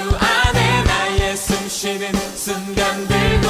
안에 나의 숨쉬는 순간들도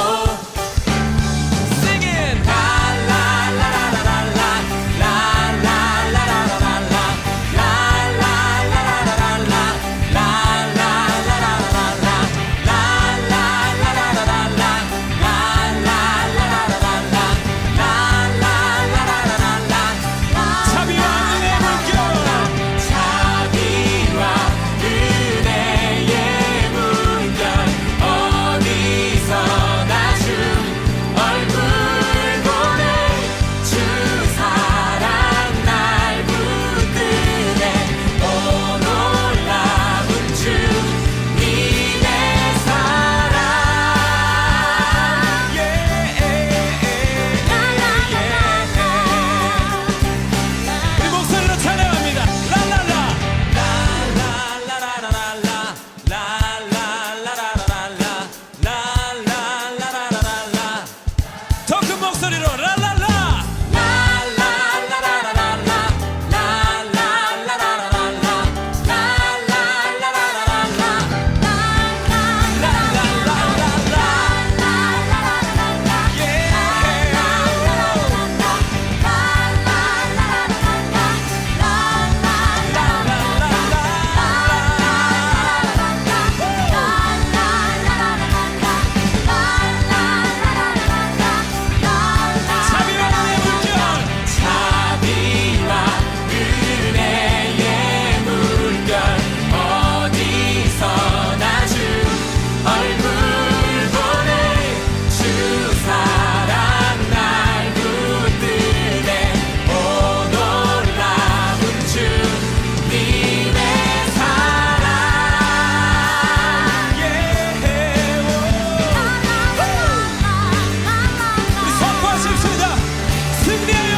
Singing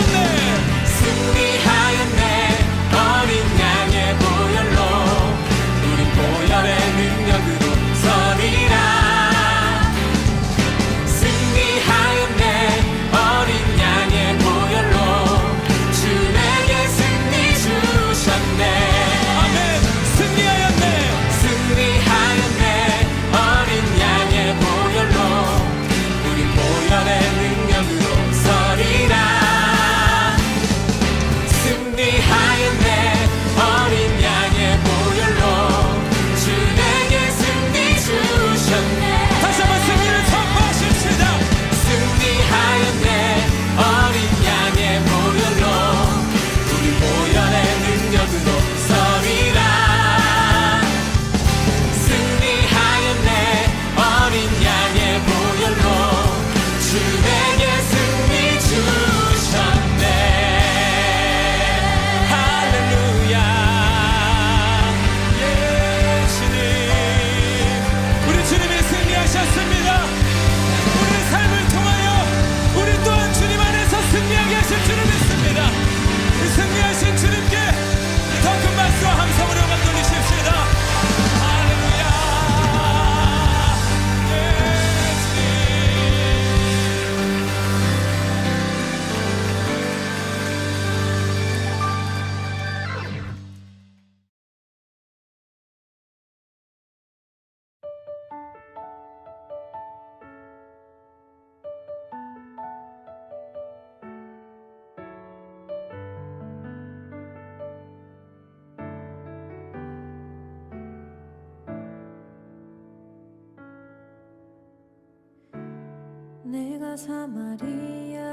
내가 사마리아에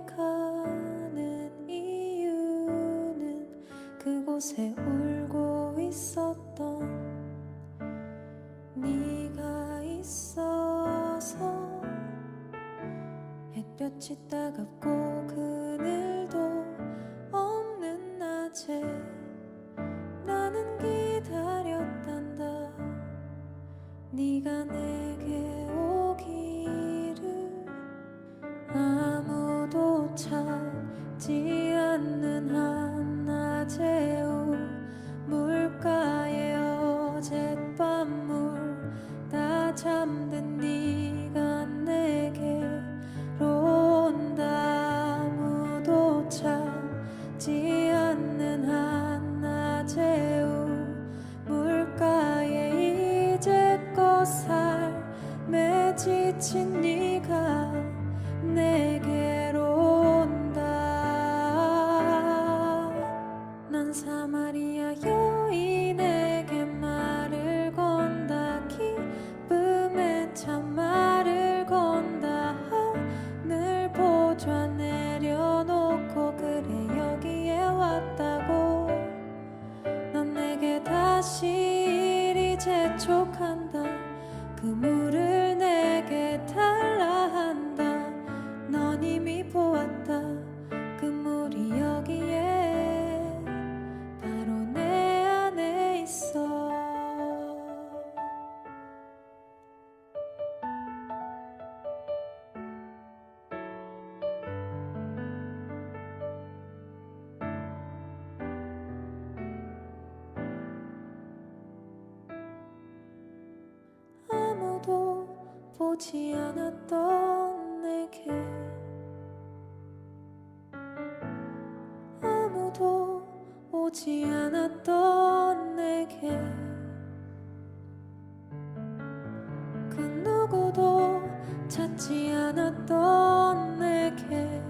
가는 이유는 그곳에 울고 있었던 네가 있어서 햇볕이 따갑고 그늘도 없는 낮에 나는 기다렸단다. 네가 내게 오기를 아무도 찾지 않는 한낮의 우물가에 어젯밤 울다 잠든 네가 내게로 온다. 아무도 찾지 않는 한낮의 우물가에 이제 삶에 지친 네가 내게로 온다. 난 사마리아 여인에게 말을 건다. 기쁨에 참 말을 건다. 하늘 보좌 내려놓고 그래 여기에 왔다고. 넌 내게 다시 이리 재촉한다. 그 물을 내게 달라 한다. 넌 이미 보았다. 그 물이 여기에 바로 내 안에 있어. 아무도 보지 않았던 내게, 아무도 오지 않았던 내게, 그 누구도 찾지 않았던 내게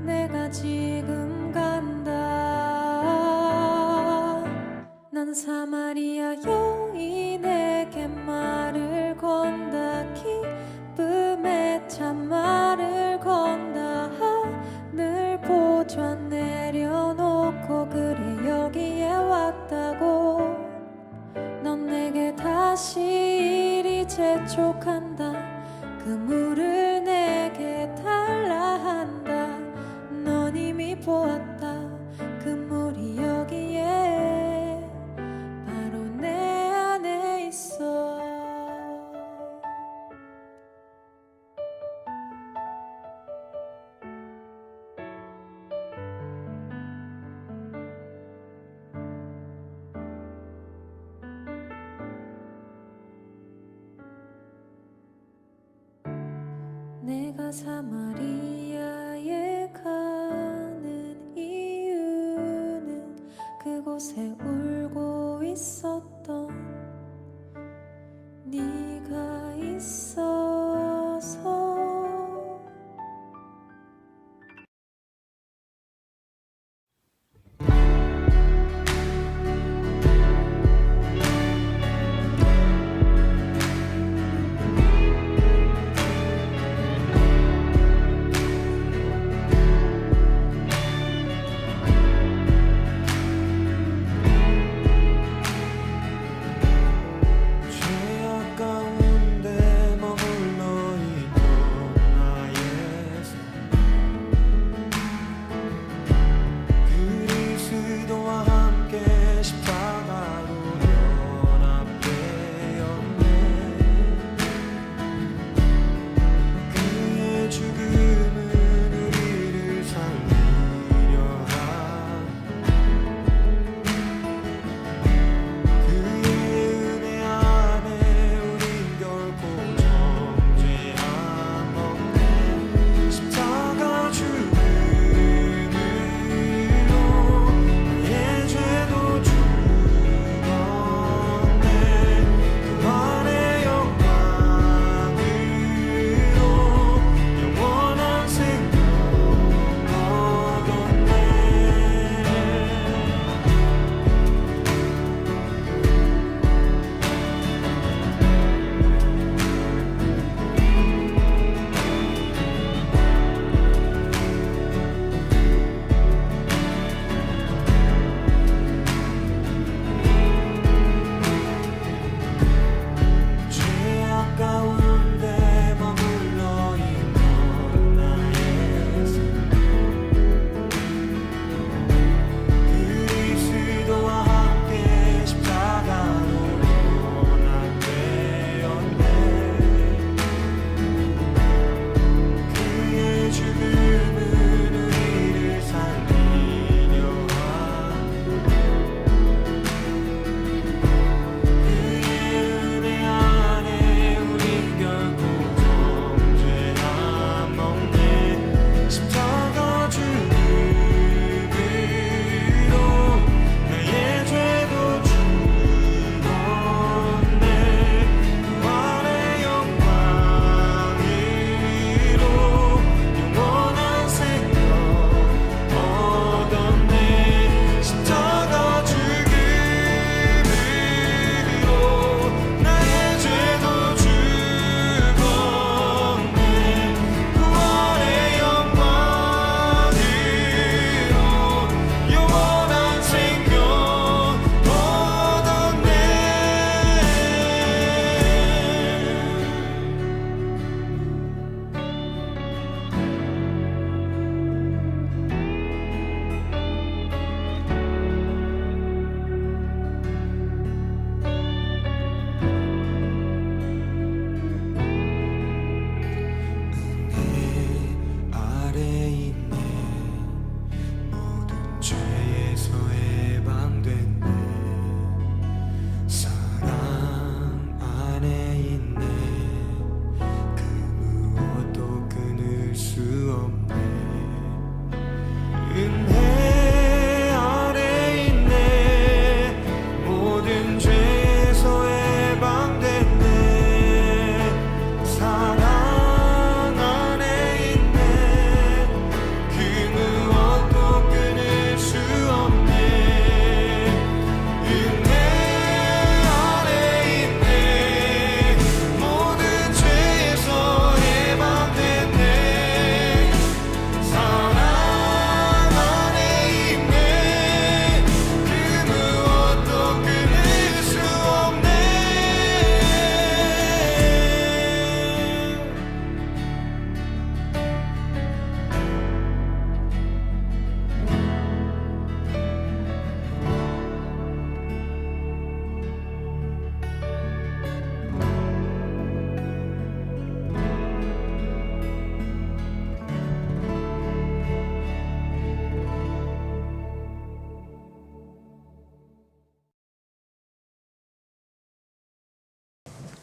내가 지금 간다. 난 사마리아 여인에게 말을 건다. 기쁨에 참 말을 건다. 하늘 보좌 내려놓고 그래 여기에 왔다고. 넌 내게 다시 이리 재촉한다. 그 물을 내게 달라 한다. 넌 이미 보았다. 그 물이 여기에 바로 내 안에 있어. 내가 사마리아에 가는 이유는 그곳에 울고 있었던 네가 있어서.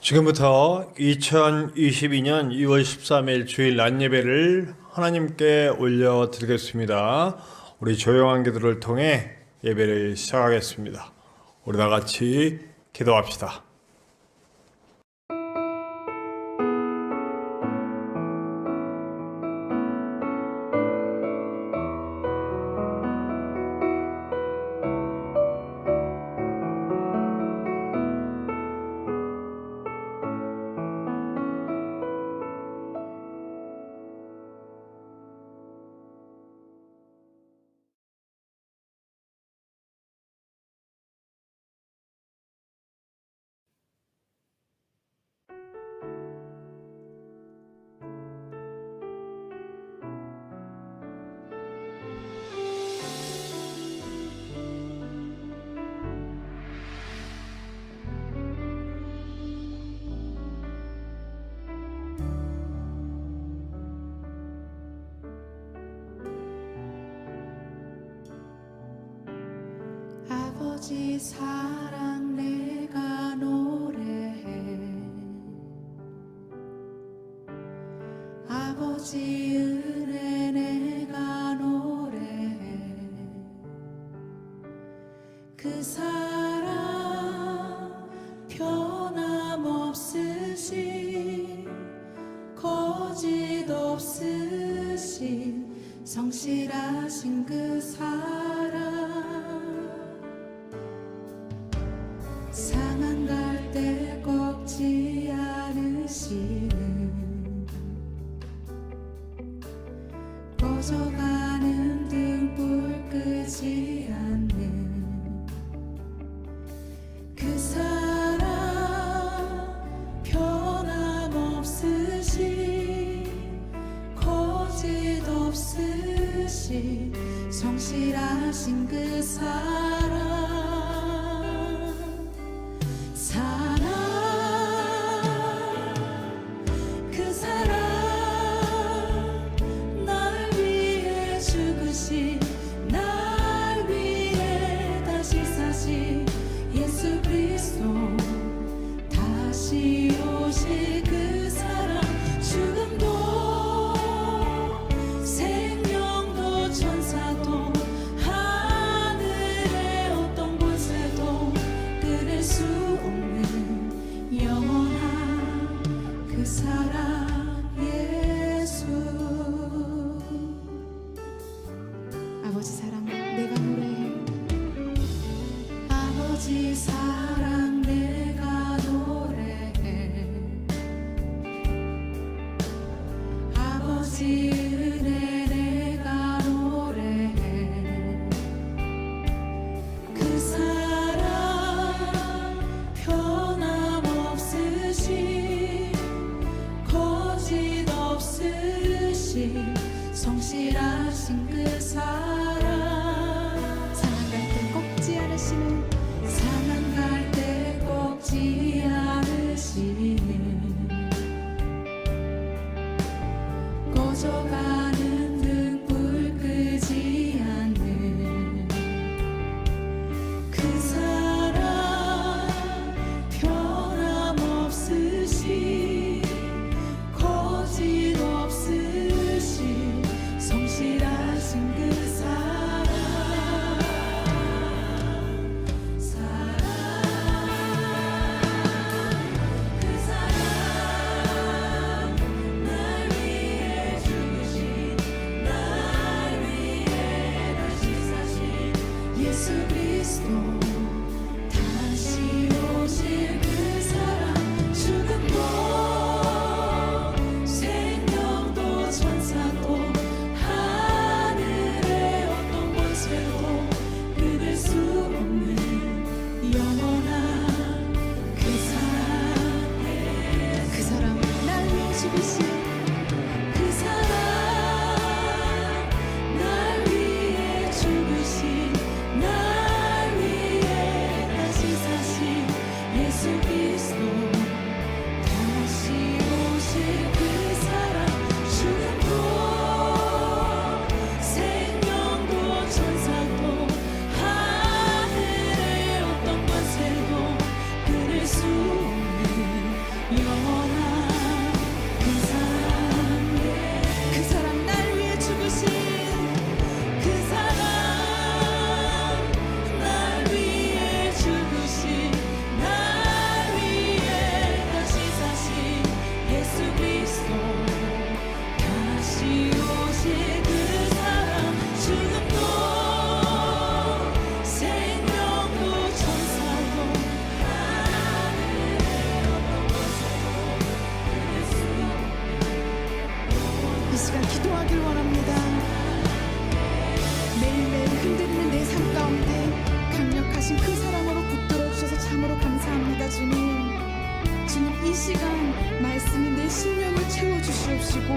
지금부터 2022년 2월 13일 주일 낮 예배를 하나님께 올려드리겠습니다. 우리 조용한 기도를 통해 예배를 시작하겠습니다. 우리 다 같이 기도합시다. 아버지 사랑 내가 노래해 아버지 은혜 내가 노래해 그 사랑 변함없으신 거짓 없으신 성실하신 그 사랑 상한 갈대 꺾지 않으시는 꺼져가는 등불 끄지 않는 그 사랑 변함없으신 거짓 없으신 성실하신 그 사랑 그 사랑 날 위해 죽으신 날 위해 다시 사신 예수 그리스도 다시 오실 그 사랑 죽음도 생명도 천사도 하늘의 어떤 곳에도 끊을 수 없는 영원한 그 사랑 예수 아버지 사랑 내가 노래해 아버지 사랑 내가 노래해 아버지 은혜 내가 노래해 그 사랑 변함없으신 시간 말씀이 내 심령을 채워주시옵시고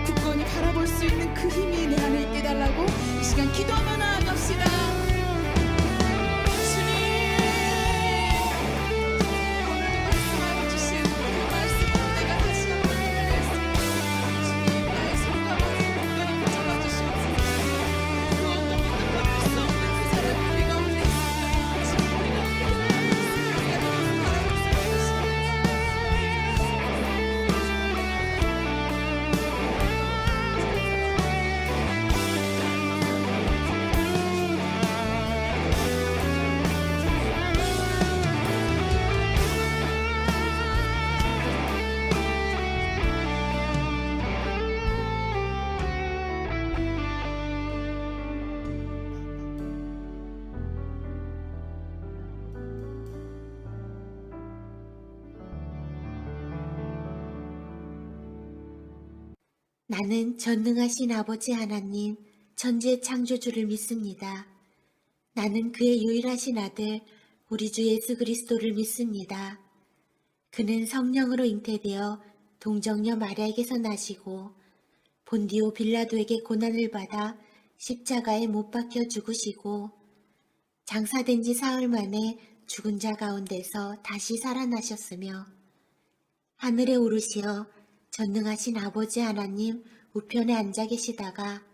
굳건히 바라볼 수 있는 그 힘이 내 안에 있게 해달라고 이 시간 기도하며 나아갑시다. 주님, 오늘도 말씀하여 주신 그 말씀으로 내가 다시 한번 힘을 낼수 있는 주님, 나의 손과 발을 굳건히 붙잡아 주시옵소서. 그 어떤 것도 바꿀 수 없는 그 사랑 우리 가운데 있습니다. 지금 우리 가운데 우리가 그것을 바라볼 수 없으시옵소서. 나는 전능하신 아버지 하나님, 천지의 창조주를 믿습니다. 나는 그의 유일하신 아들, 우리 주 예수 그리스도를 믿습니다. 그는 성령으로 잉태되어 동정녀 마리아에게서 나시고 본디오 빌라도에게 고난을 받아 십자가에 못 박혀 죽으시고 장사된 지 사흘 만에 죽은 자 가운데서 다시 살아나셨으며 하늘에 오르시어 전능하신 아버지 하나님 우편에 앉아 계시다가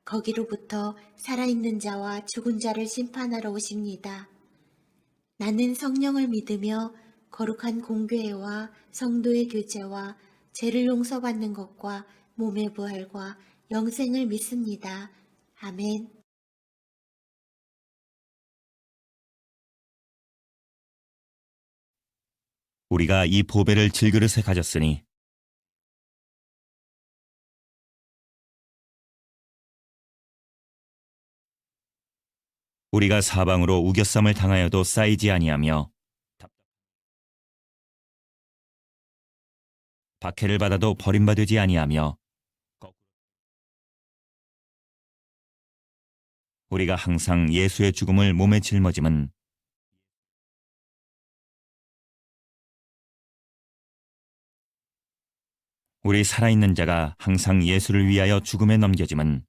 거기로부터 살아있는 자와 죽은 자를 심판하러 오십니다. 나는 성령을 믿으며 거룩한 공교회와 성도의 교제와 죄를 용서받는 것과 몸의 부활과 영생을 믿습니다. 아멘. 우리가 이 보배를 질그릇에 가졌으니 우리가 사방으로 우겨쌈을 당하여도 쌓이지 아니하며 박해를 받아도 버림받지 아니하며 우리가 항상 예수의 죽음을 몸에 짊어짐은 우리 살아있는 자가 항상 예수를 위하여 죽음에 넘겨짐은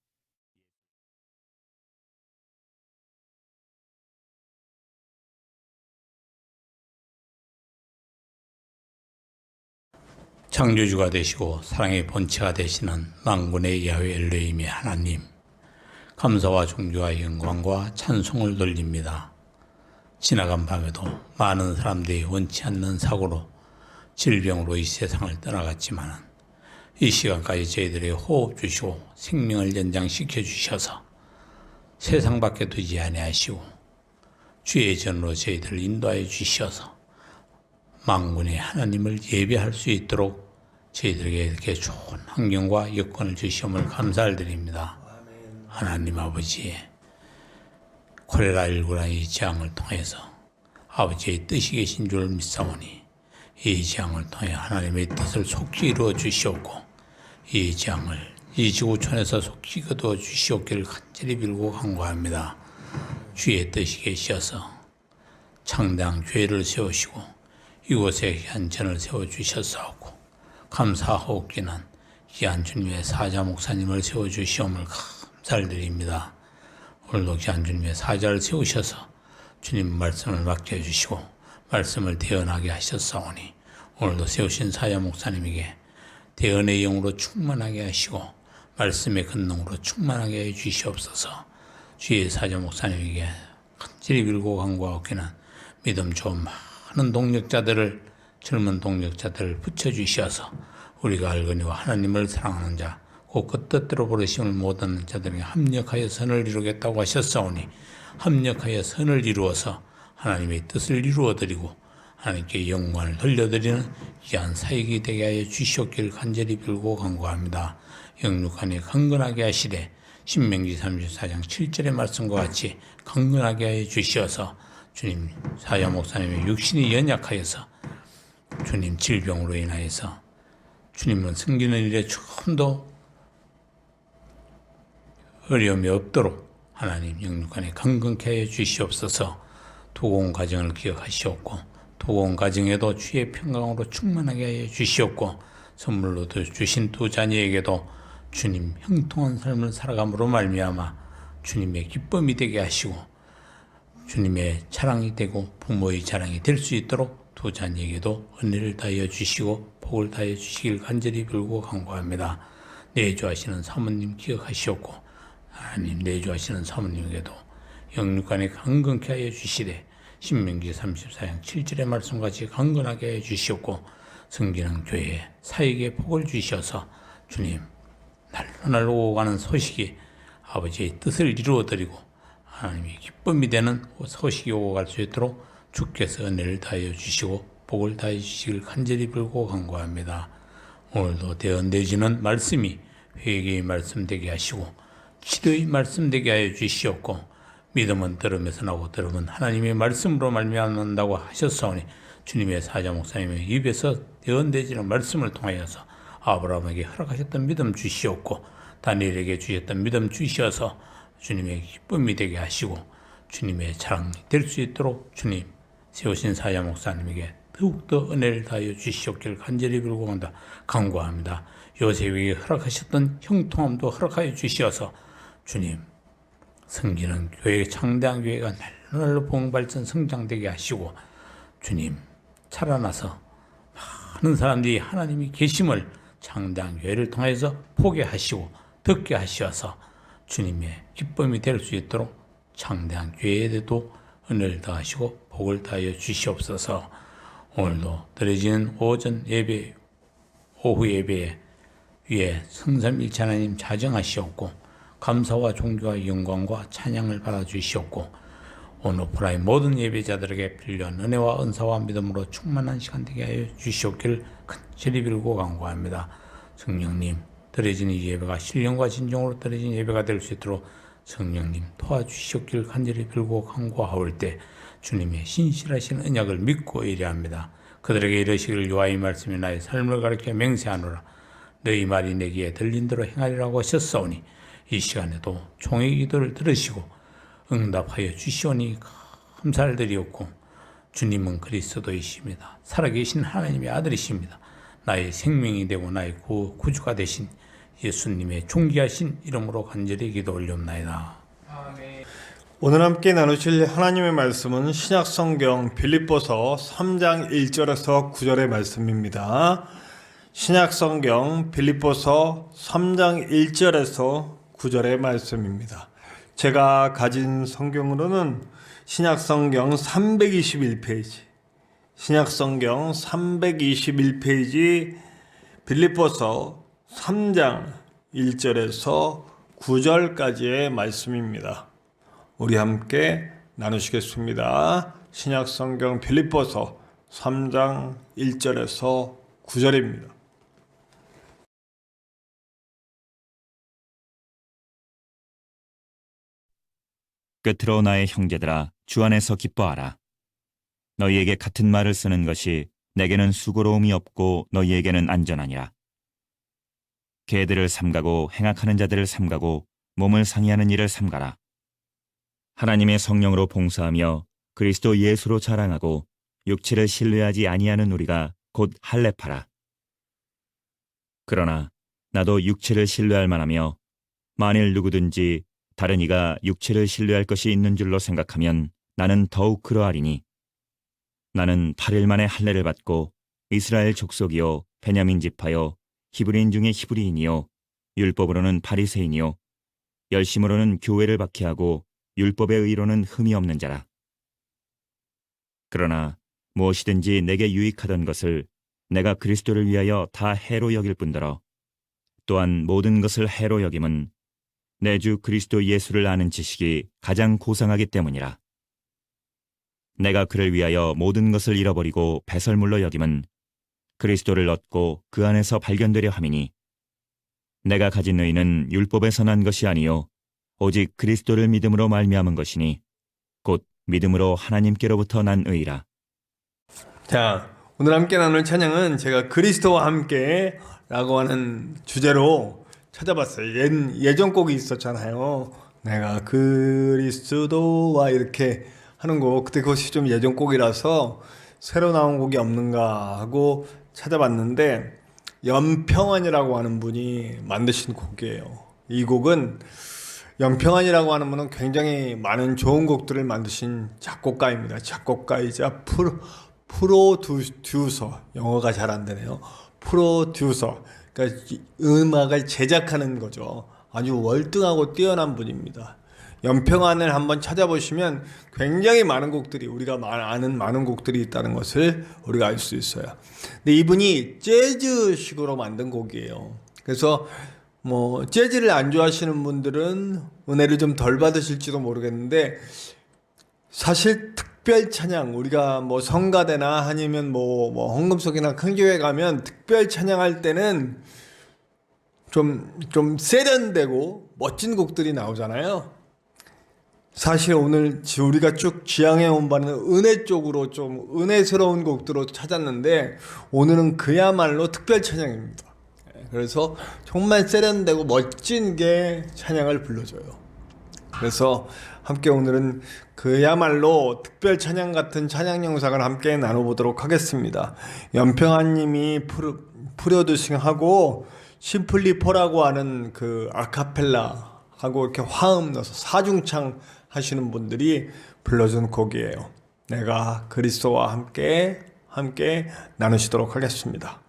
창조주가 되시고 사랑의 본체가 되시는 만군의 야훼 엘로힘의 하나님, 감사와 존귀와 영광과 찬송을 돌립니다. 지나간 밤에도 많은 사람들이 원치 않는 사고로 질병으로 이 세상을 떠나갔지만 이 시간까지 저희들의 호흡 주시고 생명을 연장시켜 주셔서 세상 밖에 두지 아니하시고 주의 전으로 저희들을 인도하여 주셔서 만군의 하나님을 예배할 수 있도록 저희들에게 이렇게 좋은 환경과 여건을 주시옴을 감사를 드립니다. 하나님 아버지, 콜레라19라는 이 재앙을 통해서 아버지의 뜻이 계신 줄 믿사오니 이 재앙을 통해 하나님의 뜻을 속히 이루어 주시옵고 이 재앙을 이 지구촌에서 속히 거두어 주시옵기를 간절히 빌고 간구합니다. 주의 뜻이 계셔서 창대한 교회를 세우시고 이곳에 귀한 전을 세워주셨사오고 감사하옵기는 귀한 주님의 사자 목사님을 세워주시옴을 감사를 드립니다. 오늘도 귀한 주님의 사자를 세우셔서 주님 말씀을 맡겨주시고 말씀을 대언하게 하셨사오니 오늘도 세우신 사자 목사님에게 대언의 영으로 충만하게 하시고 말씀의 근능으로 충만하게 해주시옵소서. 주의 사자 목사님에게 간절히 빌고 간구하옵기는 믿음 좋은 많은 동력자들을 젊은 동력자들을 붙여주셔서 우리가 알거니와 하나님을 사랑하는 자 곧 그 뜻대로 부르심을 못하는 자들에게 합력하여 선을 이루겠다고 하셨사오니 합력하여 선을 이루어서 하나님의 뜻을 이루어드리고 하나님께 영광을 돌려드리는 귀한 사역이 되게 하여 주시옵기를 간절히 빌고 간구합니다. 영육간에 강건하게 하시되 신명기 34장 7절의 말씀과 같이 강건하게 하여 주시어서 주님 사야 목사님의 육신이 연약하여서 주님 질병으로 인하여서 주님을 섬기는 일에 조금 더 어려움이 없도록 하나님 영육간에 강건케 하여 주시옵소서. 도공 과정을 기억하시옵고 온 가정에도 주의 평강으로 충만하게 하여 주시옵고 선물로 주신 두 자녀에게도 주님 형통한 삶을 살아감으로 말미암아 주님의 기쁨이 되게 하시고 주님의 자랑이 되고 부모의 자랑이 될 수 있도록 두 자녀에게도 은혜를 다하여 주시고 복을 다하여 주시길 간절히 빌고 간구합니다. 내주하시는 사모님 기억하시옵고 하나님 내주하시는 사모님에게도 영육간에 강건케 하여 주시되 신명기 34장 7절의 말씀같이 강건하게 하여 주시옵고 성기는 교회에 사역에 복을 주셔서 주님 날로 오고 가는 소식이 아버지의 뜻을 이루어드리고 하나님의 기쁨이 되는 소식이 오고 갈 수 있도록 주께서 은혜를 다하여 주시고 복을 다하여 주시길 간절히 빌고 간구합니다. 오늘도 대언되지는 말씀이 회개의 말씀 되게 하시고 치료의 말씀 되게 하여 주시옵고 믿음은 들음에서 나고 들음은 하나님의 말씀으로 말미암는다고 하셨사오니 주님의 사자 목사님의 입에서 대언되지는 말씀을 통하여서 아브라함에게 허락하셨던 믿음 주시옵고 다니엘에게 주셨던 믿음 주시어서 주님의 기쁨이 되게 하시고 주님의 자랑이 될 수 있도록 주님 세우신 사자 목사님에게 더욱더 은혜를 다하여 주시옵기를 간절히 빌고 간구합니다. 요셉에게 허락하셨던 형통함도 허락하여 주시어서 주님 섬기는 교회 창대한 교회가 날로 봉발전 성장되게 하시고 주님 살아나서 많은 사람들이 하나님이 계심을 창대한 교회를 통해서 보게 하시고 듣게 하시어서 주님의 기쁨이 될 수 있도록 창대한 교회에도 은혜를 더하시고 복을 다하여 주시옵소서. 오늘도 드려지는 오전 예배, 오후 예배에 위에 성삼일체 하나님 자정하시옵고 감사와 존귀와 영광과 찬양을 받아주시옵고 온오프라인 모든 예배자들에게 필요한 은혜와 은사와 믿음으로 충만한 시간 되게 하여 주시옵기를 간절히 빌고 간구합니다. 성령님 드려지는 이 예배가 신령과 진정으로 드려진 예배가 될 수 있도록 성령님 도와주시옵기를 간절히 빌고 간구하올 때 주님의 신실하신 언약을 믿고 이래합니다. 그들에게 이르시기를 여호와의 말씀이 나의 삶을 가르쳐 맹세하노라. 너희 말이 내 귀에 들린 대로 행하리라고 하셨사오니 이 시간에도 종의 기도를 들으시고 응답하여 주시오니 감사를 드리옵고 주님은 그리스도이십니다. 살아계신 하나님의 아들이십니다. 나의 생명이 되고 나의 구주가 되신 예수님의 존귀하신 이름으로 간절히 기도 올리옵나이다. 오늘 함께 나누실 하나님의 말씀은 신약성경 빌립보서 3장 1절에서 9절의 말씀입니다. 신약성경 빌립보서 3장 1절에서 9절의 말씀입니다. 제가 가진 성경으로는 신약성경 321페이지, 신약성경 321페이지 빌립보서 3장 1절에서 9절까지의 말씀입니다. 우리 함께 나누시겠습니다. 신약성경 빌립보서 3장 1절에서 9절입니다. 끝으로 나의 형제들아 주 안에서 기뻐하라. 너희에게 같은 말을 쓰는 것이 내게는 수고로움이 없고 너희에게는 안전하니라. 개들을 삼가고 행악하는 자들을 삼가고 몸을 상해하는 일을 삼가라. 하나님의 성령으로 봉사하며 그리스도 예수로 자랑하고 육체를 신뢰하지 아니하는 우리가 곧 할례파라. 그러나 나도 육체를 신뢰할 만하며 만일 누구든지 다른 이가 육체를 신뢰할 것이 있는 줄로 생각하면 나는 더욱 그러하리니 나는 8일 만에 할례를 받고 이스라엘 족속이요 베냐민 지파요 히브리인 중에 히브리인이요 율법으로는 바리새인이요 열심으로는 교회를 박해하고 율법의 의로는 흠이 없는 자라. 그러나 무엇이든지 내게 유익하던 것을 내가 그리스도를 위하여 다 해로 여길 뿐더러 또한 모든 것을 해로 여김은 내 주 그리스도 예수를 아는 지식이 가장 고상하기 때문이라. 내가 그를 위하여 모든 것을 잃어버리고 배설물로 여김은 그리스도를 얻고 그 안에서 발견되려 함이니 내가 가진 의는 율법에서 난 것이 아니요 오직 그리스도를 믿음으로 말미암은 것이니 곧 믿음으로 하나님께로부터 난 의라. 자, 오늘 함께 나눌 찬양은 제가 그리스도와 함께 라고 하는 주제로 찾아봤어요. 예전 곡이 있었잖아요. 내가 그리스도와 이렇게 하는 곡. 그때 그것이 좀 예전 곡이라서 새로 나온 곡이 없는가 하고 찾아봤는데 연평안이라고 하는 분이 만드신 곡이에요. 이 곡은 연평안이라고 하는 분은 굉장히 많은 좋은 곡들을 만드신 작곡가입니다. 작곡가이자 프로듀서, 영어가 잘 안 되네요. 프로듀서, 그러니까 음악을 제작하는 거죠. 아주 월등하고 뛰어난 분입니다. 연평안을 한번 찾아보시면 굉장히 많은 곡들이, 우리가 아는 많은 곡들이 있다는 것을 우리가 알 수 있어요. 근데 이분이 재즈식으로 만든 곡이에요. 그래서 뭐 재즈를 안 좋아하시는 분들은 은혜를 좀 덜 받으실지도 모르겠는데, 사실 특별 찬양, 우리가 뭐 성가대나 아니면 뭐 헌금석이나 큰 교회 가면 특별 찬양할 때는 좀 세련되고 멋진 곡들이 나오잖아요. 사실 오늘 우리가 쭉 지향해온 바는 은혜 쪽으로 좀 은혜스러운 곡들로 찾았는데, 오늘은 그야말로 특별 찬양입니다. 그래서 정말 세련되고 멋진 게 찬양을 불러줘요. 그래서 함께 오늘은 그야말로 특별 찬양 같은 찬양 영상을 함께 나눠보도록 하겠습니다. 연평안 님이 프로듀싱하고 심플리4라고 하는 그 아카펠라 하고 이렇게 화음 넣어서 사중창 하시는 분들이 불러준 곡이에요. 내가 그리스도와 함께 나누시도록 하겠습니다.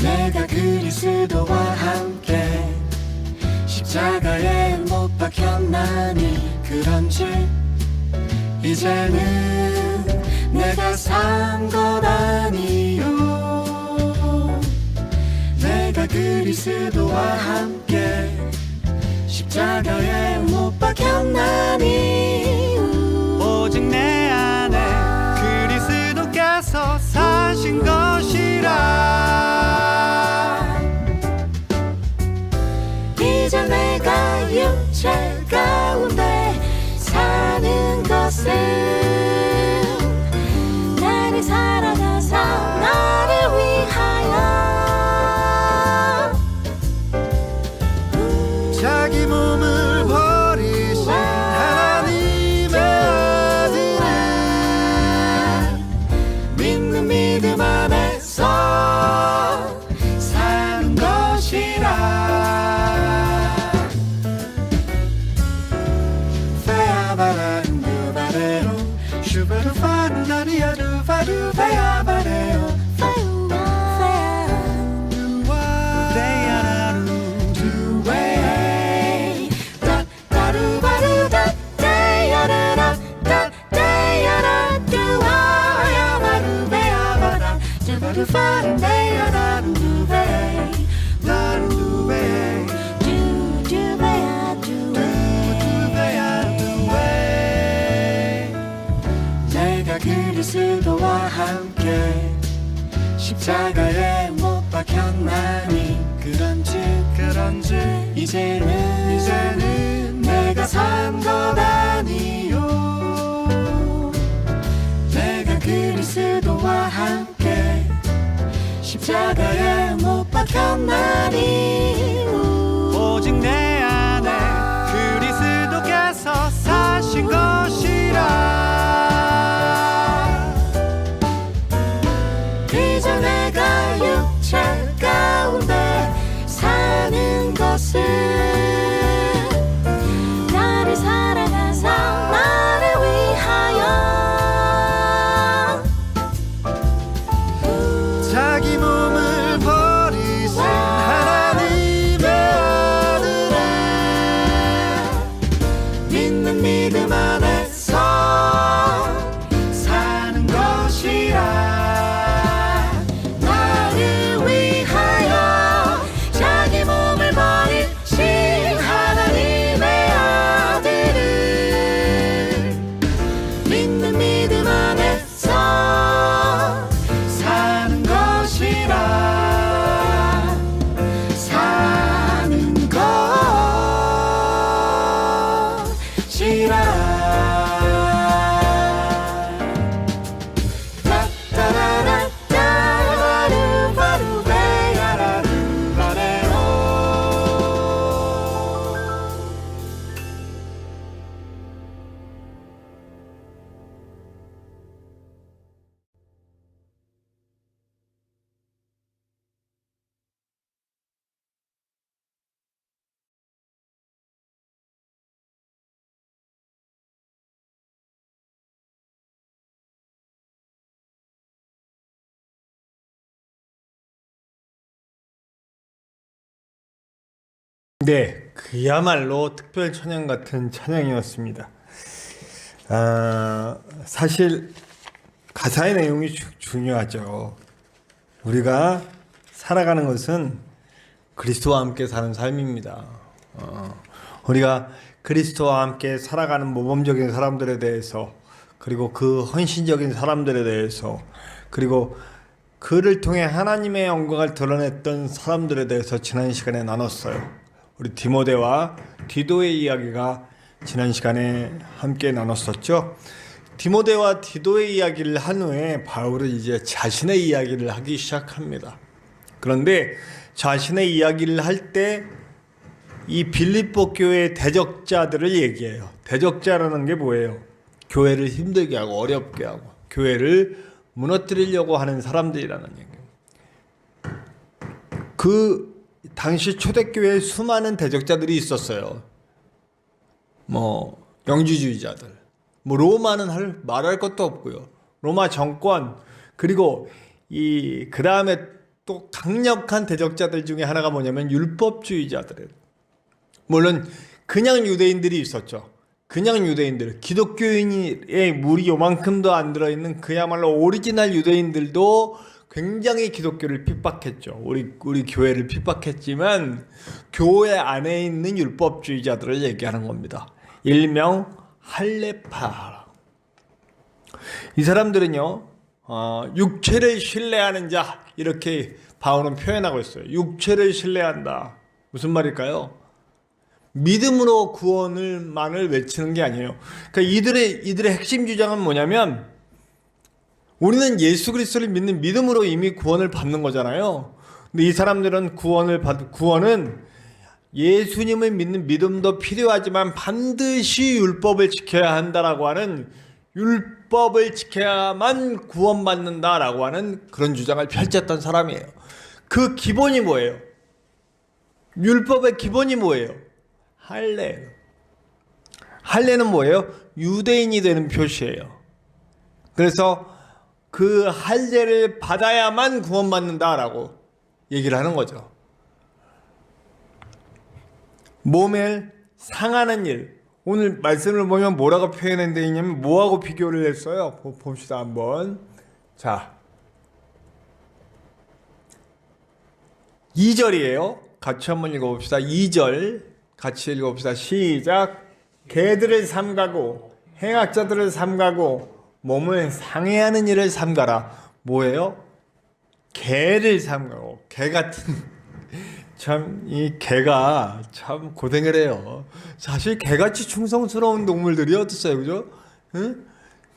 내가 그리스도와 함께 십자가에 못 박혔나니, 그런지 이제는 내가 산 것 아니요. 내가 그리스도와 함께 십자가에 못 박혔나니, 오직 내 안에 그리스도께서 사신 것이라. 이제 내가 육체 가운데 사는 것은 나를 사랑하사 나를 위하여 자기 몸을 버리신 하나님의 아들을 믿는 믿음 안에서 사는 것이라. 내가 그리스도와 함께 십자가에 못 박혔나니, 그런지 이제는 내가 산 것 아니요. 내가 그리스도와 함께 십자가에 못 박혔나니, 오직 내 안에 그리스도께서 사신 것이라. 이제 내가 육체 가운데 사는 것은 나를 사랑하사 나를 위하여 자기 몸을 버리신 하나님의 아들을 네, 그야말로 특별 찬양 같은 찬양이었습니다. 사실 가사의 내용이 중요하죠. 우리가 살아가는 것은 그리스도와 함께 사는 삶입니다. 우리가 그리스도와 함께 살아가는 모범적인 사람들에 대해서, 그리고 그 헌신적인 사람들에 대해서, 그리고 그를 통해 하나님의 영광을 드러냈던 사람들에 대해서 지난 시간에 나눴어요. 우리 디모데와 디도의 이야기가 지난 시간에 함께 나눴었죠. 디모데와 디도의 이야기를 한 후에 바울은 이제 자신의 이야기를 하기 시작합니다. 그런데 자신의 이야기를 할 때 이 빌립보 교회의 대적자들을 얘기해요. 대적자라는 게 뭐예요? 교회를 힘들게 하고 어렵게 하고 교회를 무너뜨리려고 하는 사람들이라는 얘기예요. 그 당시 초대교회에 수많은 대적자들이 있었어요. 영주주의자들, 로마는 말할 것도 없고요. 로마 정권, 그리고 그 다음에 또 강력한 대적자들 중에 하나가 뭐냐면 율법주의자들. 물론 그냥 유대인들이 있었죠. 그냥 유대인들, 기독교인의 물이 요만큼도 안 들어있는 그야말로 오리지널 유대인들도 굉장히 기독교를 핍박했죠. 우리 교회를 핍박했지만 교회 안에 있는 율법주의자들을 얘기하는 겁니다. 일명 할례파. 이 사람들은요, 육체를 신뢰하는 자, 이렇게 바울은 표현하고 있어요. 육체를 신뢰한다. 무슨 말일까요? 믿음으로 구원을만을 외치는 게 아니에요. 그러니까 이들의 핵심 주장은 뭐냐면, 우리는 예수 그리스도를 믿는 믿음으로 이미 구원을 받는 거잖아요. 근데 이 사람들은 구원은 예수님을 믿는 믿음도 필요하지만 반드시 율법을 지켜야 한다라고 하는, 율법을 지켜야만 구원받는다라고 하는 그런 주장을 펼쳤던 사람이에요. 그 기본이 뭐예요? 율법의 기본이 뭐예요? 할례. 할례는 뭐예요? 유대인이 되는 표시예요. 그래서 그 할례를 받아야만 구원받는다라고 얘기를 하는 거죠. 몸을 상하는 일. 오늘 말씀을 보면 뭐라고 표현한 데 있냐면 뭐하고 비교를 했어요? 봅시다 한번. 자, 2절이에요. 같이 한번 읽어봅시다. 2절 같이 읽어봅시다. 시작. 개들을 삼가고 행악자들을 삼가고 몸을 상해하는 일을 삼가라. 뭐예요? 개를 삼가고. 개 같은, 참 이 개가 참 고생을 해요. 사실 개같이 충성스러운 동물들이 어딨어요, 그죠? 응?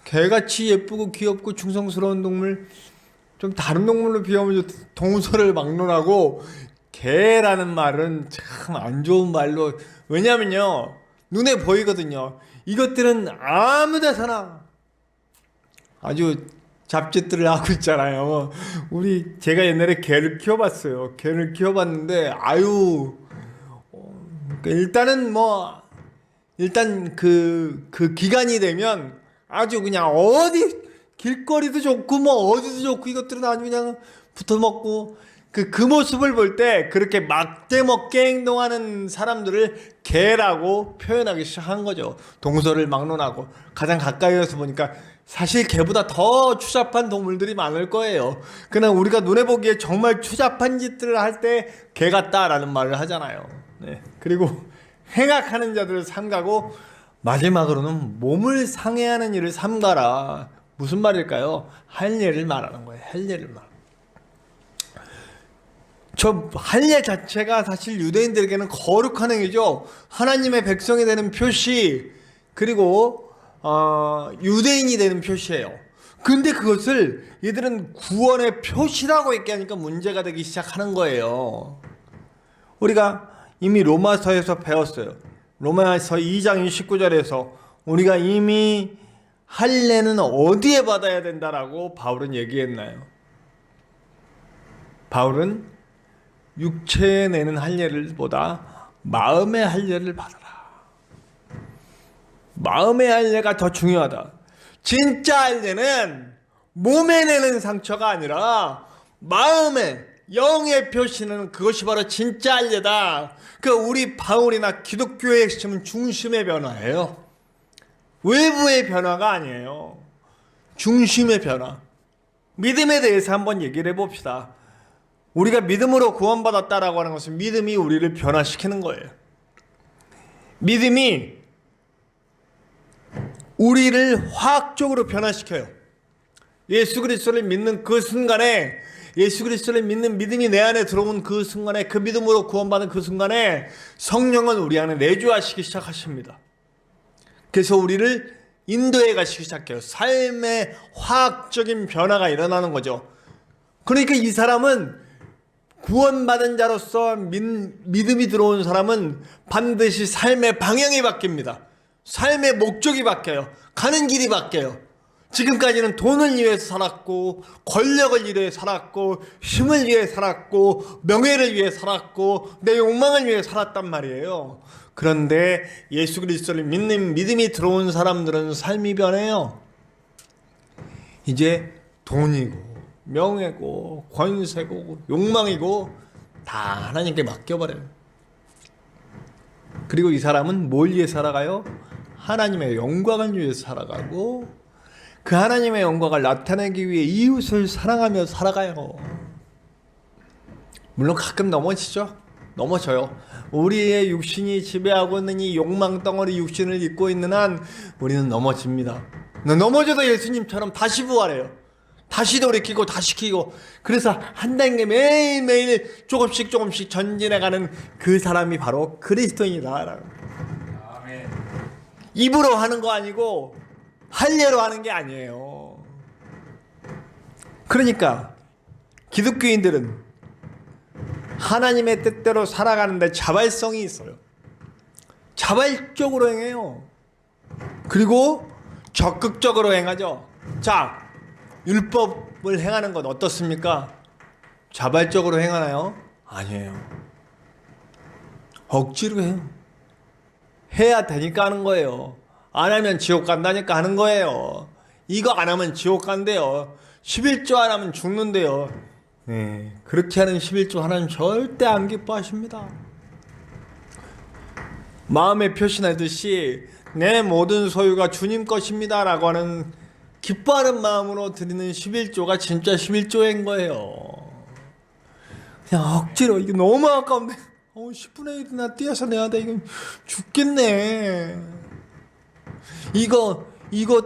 개같이 예쁘고 귀엽고 충성스러운 동물, 좀 다른 동물로 비하면 동서를 막론하고, 개라는 말은 참 안 좋은 말로, 왜냐면요 눈에 보이거든요. 이것들은 아무 데서나 아주 잡짓들을 하고 있잖아요. 제가 옛날에 개를 키워봤어요. 개를 키워봤는데 일단 그 기간이 되면 아주 그냥 어디 길거리도 좋고 어디도 좋고 이것들은 아주 그냥 붙어먹고, 그 모습을 볼 때 그렇게 막대먹게 행동하는 사람들을 개라고 표현하기 시작한 거죠. 동서를 막론하고. 가장 가까이에서 보니까 사실 개보다 더 추잡한 동물들이 많을 거예요. 그러나 우리가 눈에 보기에 정말 추잡한 짓들을 할 때 개 같다라는 말을 하잖아요. 네. 그리고 행악하는 자들을 삼가고, 마지막으로는 몸을 상해하는 일을 삼가라. 무슨 말일까요? 할례를 말하는 거예요. 할례를 말. 저 할례 자체가 사실 유대인들에게는 거룩한 행위죠. 하나님의 백성이 되는 표시, 그리고 유대인이 되는 표시예요. 근데 그것을 얘들은 구원의 표시라고 얘기하니까 문제가 되기 시작하는 거예요. 우리가 이미 로마서에서 배웠어요. 로마서 2장 29절에서 우리가 이미 할례는 어디에 받아야 된다라고 바울은 얘기했나요? 바울은 육체에 내는 할례를 보다 마음의 할례를 받아라. 마음의 할례가 더 중요하다. 진짜 할례는 몸에 내는 상처가 아니라 마음에, 영의 표시는 그것이 바로 진짜 할례다. 그 우리 바울이나 기독교의 핵심은 중심의 변화예요. 외부의 변화가 아니에요. 중심의 변화. 믿음에 대해서 한번 얘기를 해봅시다. 우리가 믿음으로 구원받았다라고 하는 것은 믿음이 우리를 변화시키는 거예요. 믿음이 우리를 화학적으로 변화시켜요. 예수 그리스도를 믿는 그 순간에, 예수 그리스도를 믿는 믿음이 내 안에 들어온 그 순간에, 그 믿음으로 구원받은 그 순간에 성령은 우리 안에 내주하시기 시작하십니다. 그래서 우리를 인도해 가시기 시작해요. 삶의 화학적인 변화가 일어나는 거죠. 그러니까 이 사람은 구원받은 자로서 믿음이 들어온 사람은 반드시 삶의 방향이 바뀝니다. 삶의 목적이 바뀌어요. 가는 길이 바뀌어요. 지금까지는 돈을 위해서 살았고, 권력을 위해 살았고, 힘을 위해 살았고, 명예를 위해 살았고, 내 욕망을 위해 살았단 말이에요. 그런데 예수 그리스도를 믿는 믿음이 들어온 사람들은 삶이 변해요. 이제 돈이고 명예고 권세고 욕망이고 다 하나님께 맡겨버려요. 그리고 이 사람은 뭘 위해 살아가요? 하나님의 영광을 위해서 살아가고, 그 하나님의 영광을 나타내기 위해 이웃을 사랑하며 살아가요. 물론 가끔 넘어져요. 우리의 육신이 지배하고 있는 이 욕망 덩어리 육신을 입고 있는 한 우리는 넘어집니다. 넘어져도 예수님처럼 다시 부활해요. 다시 돌이키고 다시 키고, 그래서 한 단계 매일매일 조금씩 전진해가는 그 사람이 바로 그리스도인이다. 입으로 하는 거 아니고 할례로 하는 게 아니에요. 그러니까 기독교인들은 하나님의 뜻대로 살아가는데 자발성이 있어요. 자발적으로 행해요. 그리고 적극적으로 행하죠. 자, 율법을 행하는 건 어떻습니까? 자발적으로 행하나요? 아니에요. 억지로 해요. 해야 되니까 하는 거예요. 안 하면 지옥 간다니까 하는 거예요. 이거 안 하면 지옥 간대요. 11조 안 하면 죽는데요. 네, 그렇게 하는 11조 하나님 절대 안 기뻐하십니다. 마음에 표시하듯이 내 모든 소유가 주님 것입니다 라고 하는 기뻐하는 마음으로 드리는 11조가 진짜 11조인 거예요. 그냥 억지로, 이게 너무 아까운데 10분의 1이나 띄어서 내야 돼. 이건 죽겠네. 이거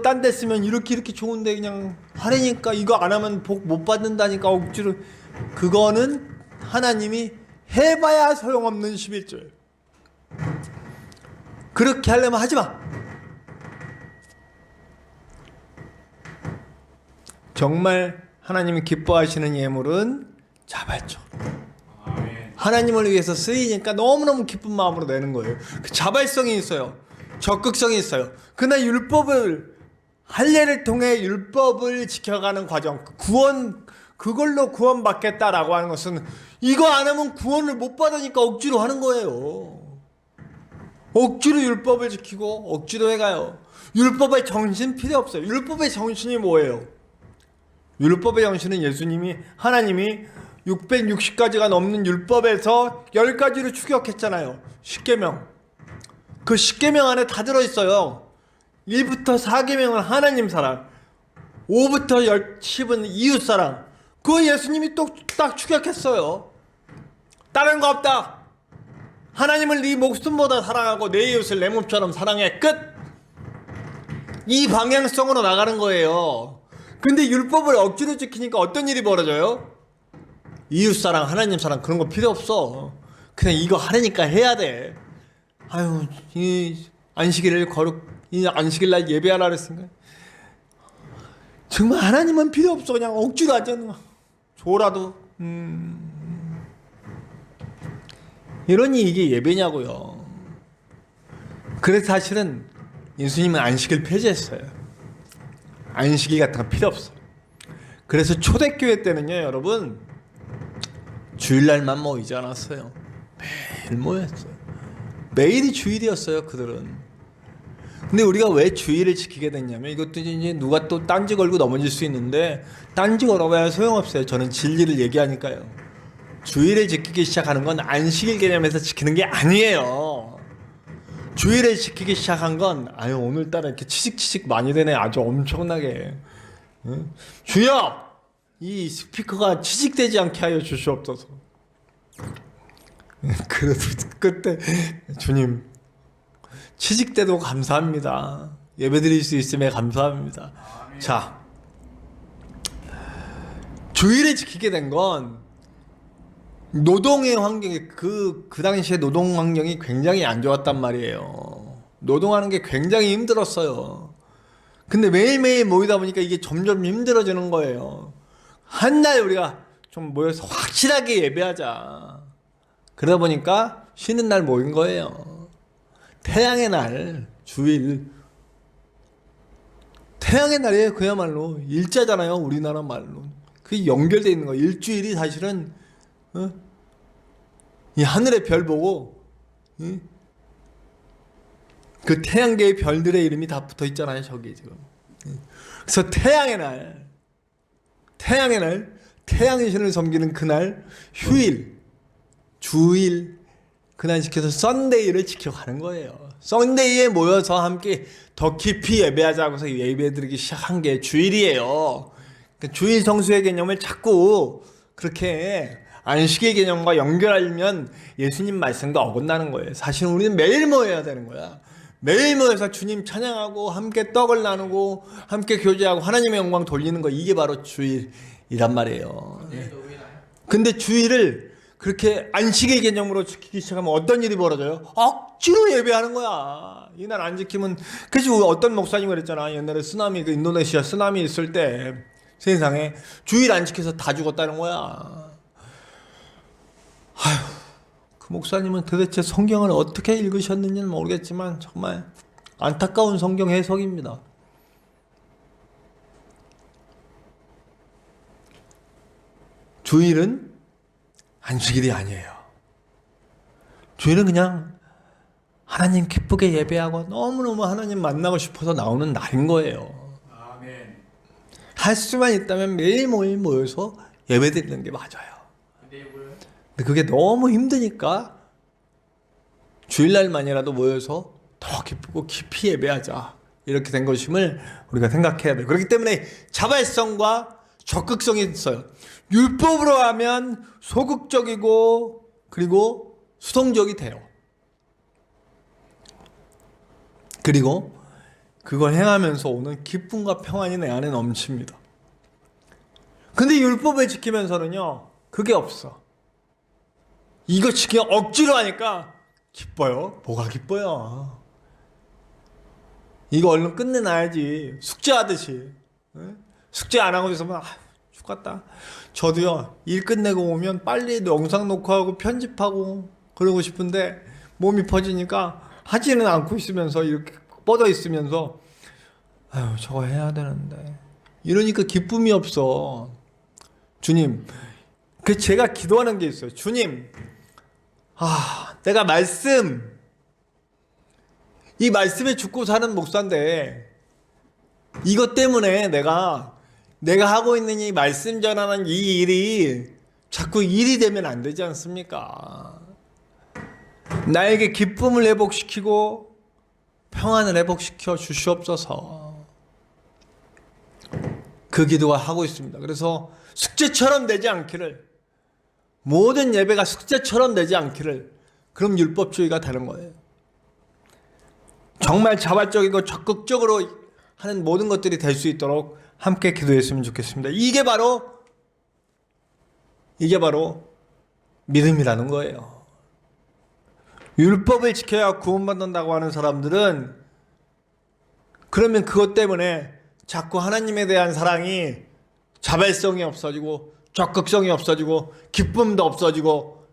딴 데 쓰면 이렇게 좋은데 그냥 하려니까 이거 안 하면 복 못 받는다니까 억지로. 그거는 하나님이 해봐야 소용없는 11조예요. 그렇게 하려면 하지마. 정말 하나님이 기뻐하시는 예물은 자발적. 하나님을 위해서 쓰이니까 너무너무 기쁜 마음으로 내는 거예요. 그 자발성이 있어요. 적극성이 있어요. 그러나 할례를 통해 율법을 지켜가는 과정, 그걸로 구원받겠다라고 하는 것은 이거 안 하면 구원을 못 받으니까 억지로 하는 거예요. 억지로 율법을 지키고 억지로 해가요. 율법의 정신 필요 없어요. 율법의 정신이 뭐예요? 율법의 정신은 하나님이 660가지가 넘는 율법에서 10가지를 추격했잖아요. 10계명. 그 10계명 안에 다 들어있어요. 1부터 4계명은 하나님 사랑, 5부터 10은 이웃 사랑. 그거 예수님이 또 딱 추격했어요. 다른 거 없다. 하나님을 네 목숨보다 사랑하고 내 이웃을 내 몸처럼 사랑해. 끝. 이 방향성으로 나가는 거예요. 근데 율법을 억지로 지키니까 어떤 일이 벌어져요? 이웃사랑, 하나님 사랑 그런 거 필요 없어. 그냥 이거 하려니까 해야 돼. 아유, 이 안식일날 예배하라 그랬으니까 정말 하나님은 필요 없어. 그냥 억지로 하잖아. 줘라도. 이러니 이게 예배냐고요. 그래서 사실은 예수님은 안식을 폐지했어요. 안식일 같은 거 필요 없어요. 그래서 초대교회 때는요, 여러분, 주일날만 모이지 않았어요. 매일 모였어요. 매일이 주일이었어요, 그들은. 근데 우리가 왜 주일을 지키게 됐냐면, 이것도 이제 누가 또 딴지 걸고 넘어질 수 있는데, 딴지 걸어봐야 소용없어요. 저는 진리를 얘기하니까요. 주일을 지키기 시작하는 건 안식일 개념에서 지키는 게 아니에요. 주일을 지키기 시작한 건 아유 오늘따라 이렇게 치직치직 많이 되네. 아주 엄청나게. 응? 주여! 이 스피커가 치직되지 않게 하여 주시옵소서. 그래도 그때 주님 취직때도 감사합니다. 예배드릴 수 있음에 감사합니다. 자, 주일을 지키게 된 건 노동의 환경이 그 당시에 노동 환경이 굉장히 안 좋았단 말이에요. 노동하는 게 굉장히 힘들었어요. 근데 매일매일 모이다 보니까 이게 점점 힘들어지는 거예요. 한 날 우리가 좀 모여서 확실하게 예배하자. 그러다 보니까 쉬는 날 모인 거예요. 태양의 날, 주일. 태양의 날이에요. 그야말로 일자잖아요. 우리나라 말로. 그게 연결되어 있는 거예요. 일주일이 사실은 이 하늘의 별 보고 그 태양계의 별들의 이름이 다 붙어 있잖아요. 저기 지금. 그래서 태양의 날, 태양의 신을 섬기는 그날, 휴일, 주일, 그날 지켜서 썬데이를 지켜가는 거예요. 썬데이에 모여서 함께 더 깊이 예배하자고 해서 예배드리기 시작한 게 주일이에요. 그러니까 주일 성수의 개념을 자꾸 그렇게 안식의 개념과 연결하면 예수님 말씀도 어긋나는 거예요. 사실 우리는 매일 모여야 되는 거야. 매일 모여서 주님 찬양하고 함께 떡을 나누고 함께 교제하고 하나님의 영광 돌리는 거, 이게 바로 주일이란 말이에요. 근데 주일을 그렇게 안식의 개념으로 지키기 시작하면 어떤 일이 벌어져요? 억지로 예배하는 거야. 이날 안 지키면. 그래서 어떤 목사님이 그랬잖아. 옛날에 쓰나미, 그 인도네시아 쓰나미 있을 때 세상에 주일 안 지켜서 다 죽었다는 거야. 아휴, 그 목사님은 도대체 성경을 어떻게 읽으셨는지는 모르겠지만 정말 안타까운 성경 해석입니다. 주일은 안식일이 아니에요. 주일은 그냥 하나님 기쁘게 예배하고 너무너무 하나님 만나고 싶어서 나오는 날인 거예요. 할 수만 있다면 매일 모여서 예배드리는 게 맞아요. 근데 그게 너무 힘드니까 주일날만이라도 모여서 더 기쁘고 깊이 예배하자, 이렇게 된 것임을 우리가 생각해야 돼요. 그렇기 때문에 자발성과 적극성이 있어요. 율법으로 하면 소극적이고 그리고 수동적이 돼요. 그리고 그걸 행하면서 오는 기쁨과 평안이 내 안에 넘칩니다. 근데 율법을 지키면서는요, 그게 없어. 이거 지키 억지로 하니까 기뻐요. 뭐가 기뻐요? 이거 얼른 끝내놔야지. 숙제하듯이. 숙제 안 하고 있으면 죽겠다. 저도요, 일 끝내고 오면 빨리 영상 녹화하고 편집하고 그러고 싶은데 몸이 퍼지니까 하지는 않고 있으면서 이렇게 뻗어 있으면서 아유 저거 해야 되는데 이러니까 기쁨이 없어. 주님, 그 제가 기도하는 게 있어요. 주님, 내가 이 말씀에 죽고 사는 목사인데 이것 때문에 내가 하고 있는 이 말씀 전하는 이 일이 자꾸 일이 되면 안 되지 않습니까? 나에게 기쁨을 회복시키고 평안을 회복시켜 주시옵소서. 그 기도가 하고 있습니다. 그래서 숙제처럼 되지 않기를, 모든 예배가 숙제처럼 되지 않기를, 그럼 율법주의가 되는 거예요. 정말 자발적이고 적극적으로 하는 모든 것들이 될 수 있도록 함께 기도했으면 좋겠습니다. 이게 바로 믿음이라는 거예요. 율법을 지켜야 구원받는다고 하는 사람들은 그러면 그것 때문에 자꾸 하나님에 대한 사랑이 자발성이 없어지고 적극성이 없어지고 기쁨도 없어지고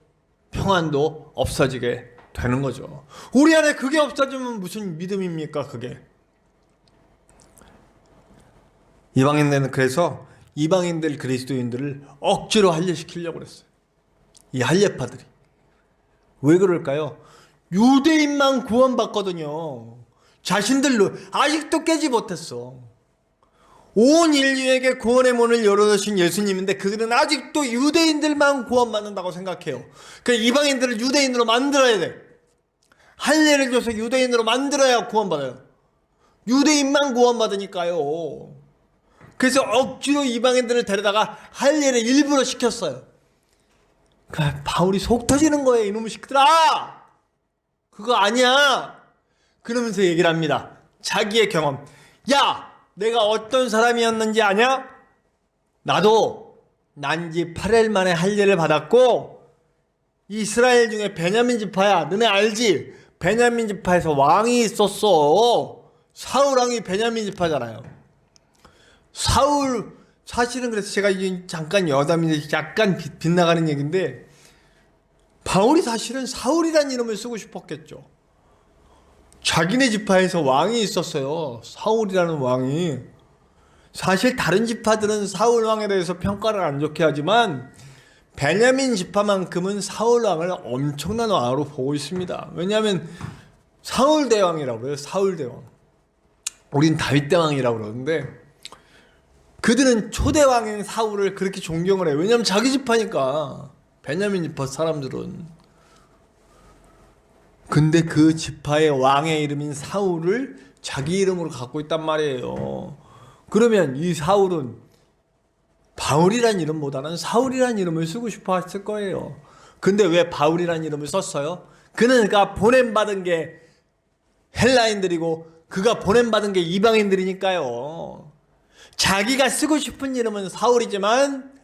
평안도 없어지게 되는 거죠. 우리 안에 그게 없어지면 무슨 믿음입니까? 그게. 이방인들은 그래서 이방인들 그리스도인들을 억지로 할례시키려고 그랬어요. 이 할례파들이. 왜 그럴까요? 유대인만 구원받거든요. 자신들로 아직도 깨지 못했어. 온 인류에게 구원의 문을 열어주신 예수님인데 그들은 아직도 유대인들만 구원받는다고 생각해요. 그 이방인들을 유대인으로 만들어야 돼. 할례를 줘서 유대인으로 만들어야 구원받아요. 유대인만 구원받으니까요. 그래서 억지로 이방인들을 데려다가 할례를 일부러 시켰어요. 그러니까 바울이 속 터지는 거예요. 이놈의 새끼들아, 그거 아니야. 그러면서 얘기를 합니다. 자기의 경험. 야, 내가 어떤 사람이었는지 아냐? 나도 난지 8일 만에 할례를 받았고 이스라엘 중에 베냐민 지파야. 너네 알지? 베냐민 지파에서 왕이 있었어. 사울 왕이 베냐민 지파잖아요. 사울, 사실은 그래서 제가 이제 잠깐 여담인데 약간 빗나가는 얘기인데, 바울이 사실은 사울이라는 이름을 쓰고 싶었겠죠. 자기네 지파에서 왕이 있었어요. 사울이라는 왕이. 사실 다른 지파들은 사울 왕에 대해서 평가를 안 좋게 하지만 베냐민 지파만큼은 사울 왕을 엄청난 왕으로 보고 있습니다. 왜냐하면 사울 대왕이라고 해요. 사울 대왕. 우린 다윗 대왕이라고 그러는데 그들은 초대왕인 사울을 그렇게 존경을 해요. 왜냐하면 자기 지파니까. 베냐민 지파 사람들은. 근데 그 지파의 왕의 이름인 사울을 자기 이름으로 갖고 있단 말이에요. 그러면 이 사울은 바울이란 이름보다는 사울이란 이름을 쓰고 싶어 했을 거예요. 근데 왜 바울이란 이름을 썼어요? 그가 보냄받은 게 헬라인들이고 그가 보냄받은 게 이방인들이니까요. 자기가 쓰고 싶은 이름은 사울이지만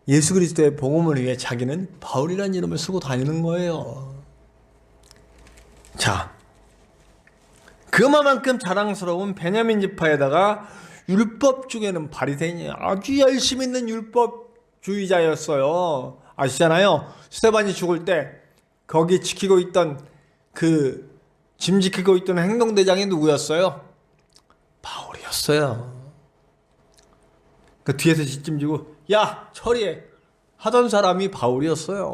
예수 그리스도의 복음을 위해 자기는 바울이라는 이름을 쓰고 다니는 거예요. 자, 그만큼 자랑스러운 베냐민 지파에다가 율법 중에는 바리새인이 아주 열심히 있는 율법주의자였어요. 아시잖아요. 스데반이 죽을 때 거기 지키고 있던 그 짐 지키고 있던 행동대장이 누구였어요? 바울이었어요. 그 뒤에서 뒷짐지고 야 처리해 하던 사람이 바울이었어요.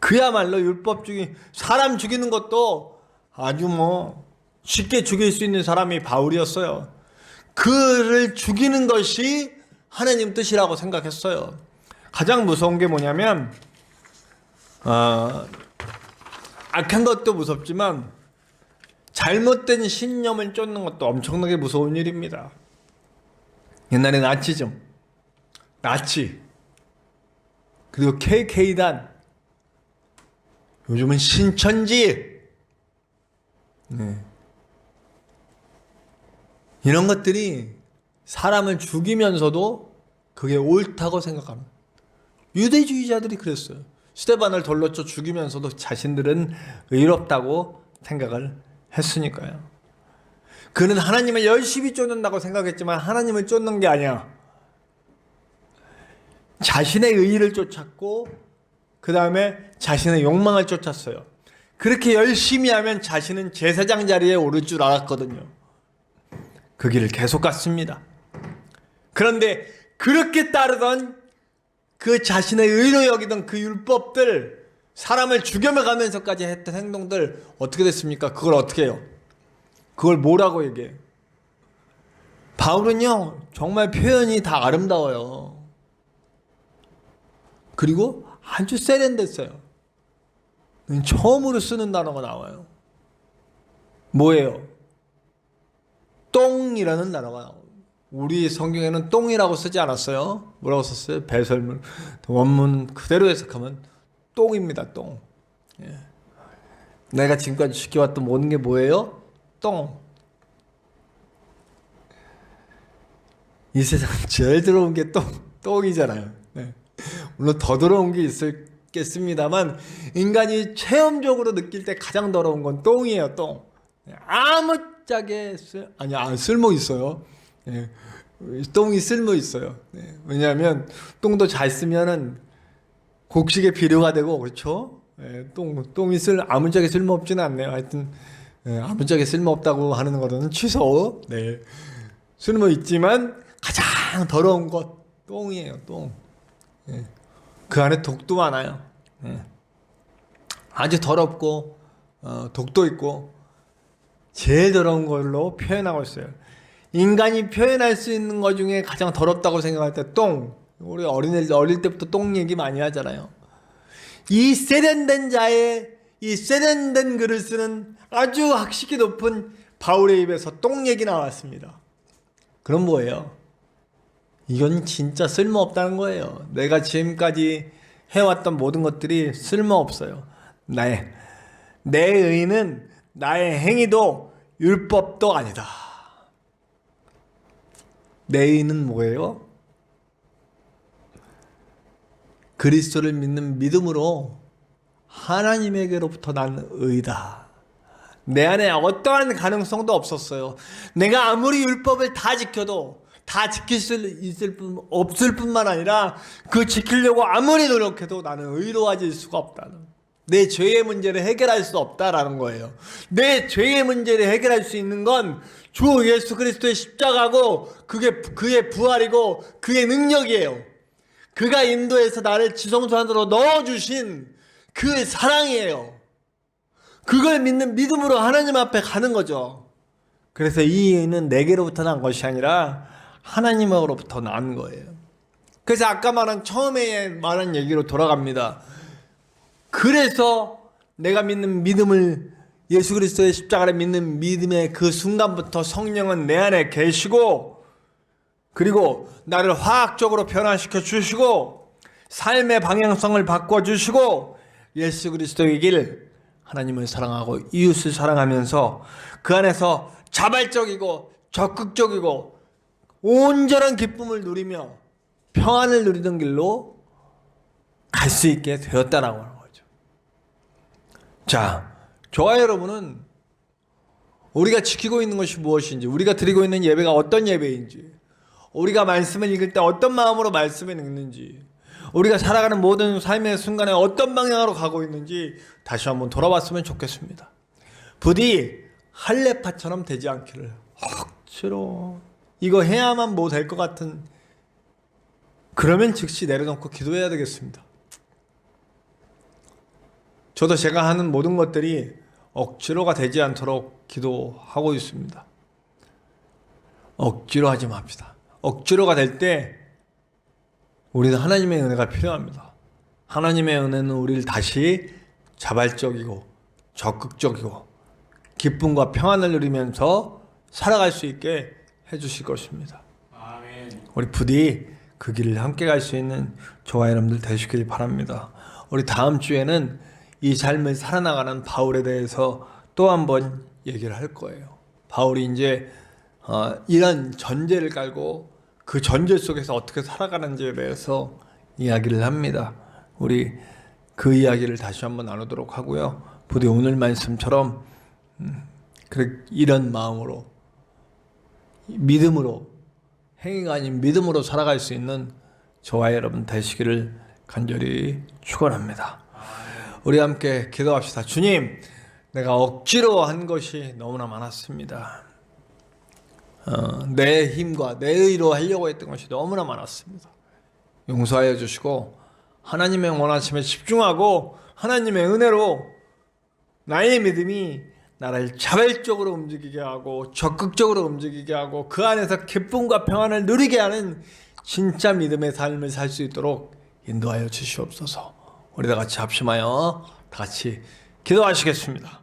그야말로 율법주의, 사람 죽이는 것도 아주 쉽게 죽일 수 있는 사람이 바울이었어요. 그를 죽이는 것이 하나님 뜻이라고 생각했어요. 가장 무서운 게 뭐냐면 악한 것도 무섭지만 잘못된 신념을 쫓는 것도 엄청나게 무서운 일입니다. 옛날에 나치즘, 나치, 그리고 KK단, 요즘은 신천지, 이런 것들이 사람을 죽이면서도 그게 옳다고 생각합니다. 유대주의자들이 그랬어요. 스데반을 돌로 쳐 죽이면서도 자신들은 의롭다고 생각을 했으니까요. 그는 하나님을 열심히 쫓는다고 생각했지만 하나님을 쫓는 게 아니야. 자신의 의의를 쫓았고 그 다음에 자신의 욕망을 쫓았어요. 그렇게 열심히 하면 자신은 제사장 자리에 오를 줄 알았거든요. 그 길을 계속 갔습니다. 그런데 그렇게 따르던 그 자신의 의로 여기던 그 율법들, 사람을 죽여가면서까지 했던 행동들 어떻게 됐습니까? 그걸 어떻게 해요? 그걸 뭐라고 얘기해요? 바울은요 정말 표현이 다 아름다워요. 그리고 아주 세련됐어요. 처음으로 쓰는 단어가 나와요. 뭐예요? 똥이라는 단어가 나와요. 우리 성경에는 똥이라고 쓰지 않았어요. 뭐라고 썼어요? 배설물. 원문 그대로 해석하면 똥입니다. 똥. 예. 내가 지금까지 지켜왔던 모든 게 뭐예요? 똥. 이 세상 제일 더러운 게 똥이잖아요. 네. 물론 더 더러운 게 있겠습니다만 인간이 체험적으로 느낄 때 가장 더러운 건 똥이에요. 똥. 아무짝에 쓸모 있어요. 예. 똥이 쓸모 있어요. 예. 왜냐하면 똥도 잘 쓰면은 곡식에 비료가 되고 그렇죠. 예. 똥이 아무짝에 쓸모 없지는 않네요. 하여튼 예. 아무짝에 쓸모 없다고 하는 거는 취소. 네. 쓸모 있지만 가장 더러운 것 똥이에요. 똥. 예. 그 안에 독도 많아요. 예. 아주 더럽고 독도 있고 제일 더러운 걸로 표현하고 있어요. 인간이 표현할 수 있는 것 중에 가장 더럽다고 생각할 때 똥. 우리 어릴 때부터 똥 얘기 많이 하잖아요. 이 세련된 자의 이 세련된 글을 쓰는 아주 학식이 높은 바울의 입에서 똥 얘기 나왔습니다. 그럼 뭐예요? 이건 진짜 쓸모없다는 거예요. 내가 지금까지 해왔던 모든 것들이 쓸모없어요. 내 의는 나의 행위도 율법도 아니다. 내 의는 뭐예요? 그리스도를 믿는 믿음으로 하나님에게로부터 난 의다. 내 안에 어떠한 가능성도 없었어요. 내가 아무리 율법을 다 지켜도 다 지킬 수 없을 뿐만 아니라 그 지키려고 아무리 노력해도 나는 의로워질 수가 없다는, 내 죄의 문제를 해결할 수 없다라는 거예요. 내 죄의 문제를 해결할 수 있는 건 주 예수 그리스도의 십자가고 그게 그의 부활이고 그의 능력이에요. 그가 인도해서 나를 지성소 안으로 넣어주신 그 사랑이에요. 그걸 믿는 믿음으로 하나님 앞에 가는 거죠. 그래서 이 의는 내게로부터 난 것이 아니라 하나님으로부터 난 거예요. 그래서 아까 말한 처음에 말한 얘기로 돌아갑니다. 그래서 내가 믿는 믿음을, 예수 그리스도의 십자가를 믿는 믿음의 그 순간부터 성령은 내 안에 계시고, 그리고 나를 화학적으로 변화시켜 주시고 삶의 방향성을 바꿔주시고 예수 그리스도의 길, 하나님을 사랑하고 이웃을 사랑하면서 그 안에서 자발적이고 적극적이고 온전한 기쁨을 누리며 평안을 누리던 길로 갈 수 있게 되었다라고 하는 거죠. 자, 저와 여러분은 우리가 지키고 있는 것이 무엇인지, 우리가 드리고 있는 예배가 어떤 예배인지, 우리가 말씀을 읽을 때 어떤 마음으로 말씀을 읽는지, 우리가 살아가는 모든 삶의 순간에 어떤 방향으로 가고 있는지 다시 한번 돌아봤으면 좋겠습니다. 부디 할례파처럼 되지 않기를, 억지로 이거 해야만 뭐 될 것 같은, 그러면 즉시 내려놓고 기도해야 되겠습니다. 저도 제가 하는 모든 것들이 억지로가 되지 않도록 기도하고 있습니다. 억지로 하지 맙시다. 억지로가 될 때 우리는 하나님의 은혜가 필요합니다. 하나님의 은혜는 우리를 다시 자발적이고 적극적이고 기쁨과 평안을 누리면서 살아갈 수 있게 해주실 것입니다. 우리 부디 그 길을 함께 갈 수 있는 저와 여러분들 되시길 바랍니다. 우리 다음 주에는 이 삶을 살아나가는 바울에 대해서 또 한번 얘기를 할 거예요. 바울이 이제 이런 전제를 깔고 그 전제 속에서 어떻게 살아가는지에 대해서 이야기를 합니다. 우리 그 이야기를 다시 한번 나누도록 하고요. 부디 오늘 말씀처럼 이런 마음으로, 믿음으로, 행위가 아닌 믿음으로 살아갈 수 있는 저와 여러분 되시기를 간절히 축원합니다. 우리 함께 기도합시다. 주님, 내가 억지로 한 것이 너무나 많았습니다. 내 힘과 내 의로 하려고 했던 것이 너무나 많았습니다. 용서하여 주시고 하나님의 원하심에 집중하고 하나님의 은혜로 나의 믿음이 나를 자발적으로 움직이게 하고 적극적으로 움직이게 하고 그 안에서 기쁨과 평안을 누리게 하는 진짜 믿음의 삶을 살 수 있도록 인도하여 주시옵소서. 우리 다 같이 합심하여 다 같이 기도하시겠습니다.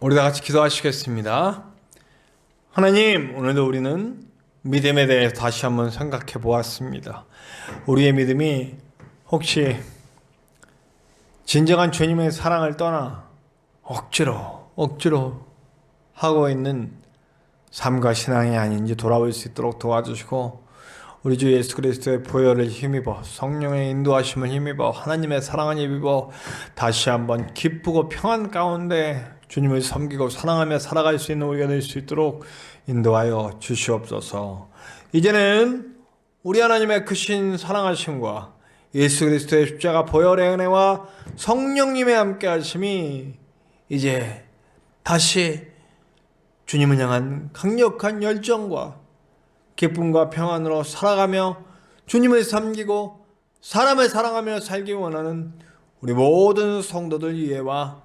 우리 다 같이 기도하시겠습니다. 하나님, 오늘도 우리는 믿음에 대해서 다시 한번 생각해 보았습니다. 우리의 믿음이 혹시 진정한 주님의 사랑을 떠나 억지로 하고 있는 삶과 신앙이 아닌지 돌아볼 수 있도록 도와주시고, 우리 주 예수 그리스도의 보혈을 힘입어, 성령의 인도하심을 힘입어, 하나님의 사랑을 힘입어 다시 한번 기쁘고 평안 가운데 주님을 섬기고 사랑하며 살아갈 수 있는 우리가 될 수 있도록 인도하여 주시옵소서. 이제는 우리 하나님의 크신 사랑하심과 예수 그리스도의 십자가 보혈의 은혜와 성령님의 함께하심이 이제 다시 주님을 향한 강력한 열정과 기쁨과 평안으로 살아가며 주님을 섬기고 사람을 사랑하며 살기 원하는 우리 모든 성도들 위해와,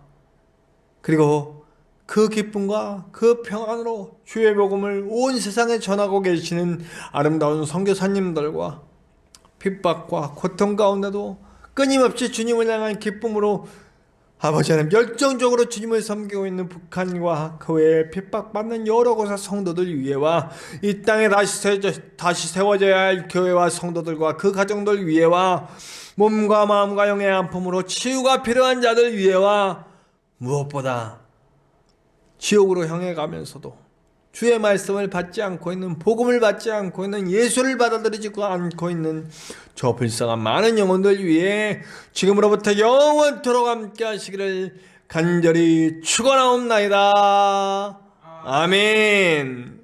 그리고 그 기쁨과 그 평안으로 주의 복음을 온 세상에 전하고 계시는 아름다운 선교사님들과 핍박과 고통 가운데도 끊임없이 주님을 향한 기쁨으로 아버지 하나님 열정적으로 주님을 섬기고 있는 북한과 그 외에 핍박받는 여러 곳의 성도들 위해와, 이 땅에 다시 세워져야 할 교회와 성도들과 그 가정들 위해와, 몸과 마음과 영의 아픔으로 치유가 필요한 자들 위해와, 무엇보다 지옥으로 향해 가면서도 주의 말씀을 받지 않고 있는, 복음을 받지 않고 있는, 예수를 받아들이지 않고 있는 저 불쌍한 많은 영혼들 위해 지금으로부터 영원토록 함께 하시기를 간절히 축원하옵나이다. 아멘.